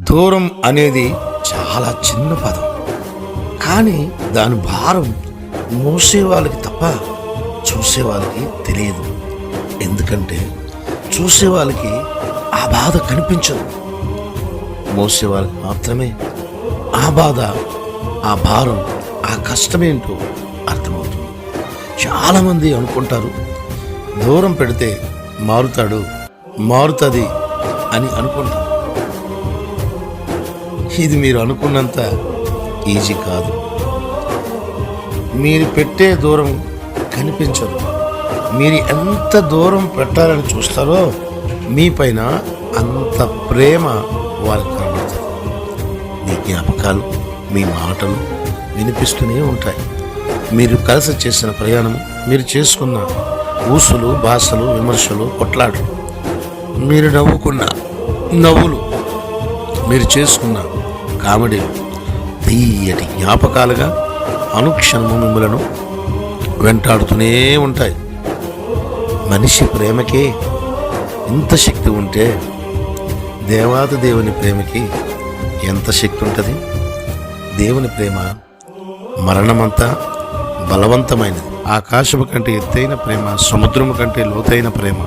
దూరం అనేది చాలా చిన్న పదం, కానీ దాని భారం మోసే వాళ్ళకి తప్ప చూసే వాళ్ళకి తెలియదు. ఎందుకంటే చూసే వాళ్ళకి ఆ బాధ కనిపించదు, మోసే వాళ్ళకి మాత్రమే ఆ బాధ, ఆ భారం, ఆ కష్టమేంటో అర్థమవుతుంది. చాలామంది అనుకుంటారు దూరం పెడితే మారుతుంది అని అనుకుంటారు. ఇది మీరు అనుకున్నంత ఈజీ కాదు. మీరు పెట్టే దూరం కనిపించదు. మీరు ఎంత దూరం పెట్టాలని చూస్తారో మీ పైన అంత ప్రేమ వారికి కనబడుతుంది. మీ జ్ఞాపకాలు, మీ మాటలు వినిపిస్తూనే ఉంటాయి. మీరు కలిసి చేసిన ప్రయాణం, మీరు చేసుకున్న ఊసులు, భాషలు, విమర్శలు, కొట్లాటలు, మీరు నవ్వుకున్న నవ్వులు, మీరు చేసుకున్న కామెడీలు తీయటి జ్ఞాపకాలుగా అనుక్షణము మిమ్మలను వెంటాడుతూనే ఉంటాయి. మనిషి ప్రేమకే ఇంత శక్తి ఉంటే దేవాది దేవుని ప్రేమకి ఎంత శక్తి ఉంటుంది? దేవుని ప్రేమ మరణమంతా బలవంతమైనది. ఆకాశము కంటే ఎత్తైన ప్రేమ, సముద్రము కంటే లోతైన ప్రేమ,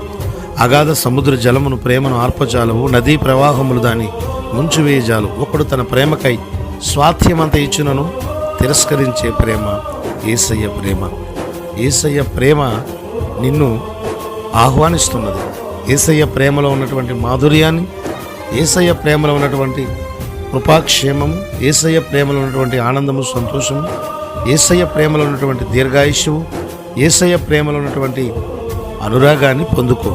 అగాధ సముద్ర జలమును ప్రేమను ఆర్పజాలవు, నదీ ప్రవాహములు దాన్ని ముంచివేయజాలు. ఒకడు తన ప్రేమకై స్వాస్థ్యమంత ఇచ్చునను తిరస్కరించే ప్రేమ యేసయ్య ప్రేమ. యేసయ్య ప్రేమ నిన్ను ఆహ్వానిస్తున్నది. యేసయ్య ప్రేమలో ఉన్నటువంటి మాధుర్యాన్ని, యేసయ్య ప్రేమలో ఉన్నటువంటి కృపాక్షేమము, యేసయ్య ప్రేమలో ఉన్నటువంటి ఆనందము, సంతోషము, యేసయ్య ప్రేమలో ఉన్నటువంటి దీర్ఘాయుష్యము, యేసయ్య ప్రేమలో ఉన్నటువంటి అనురాగాన్ని పొందుకో.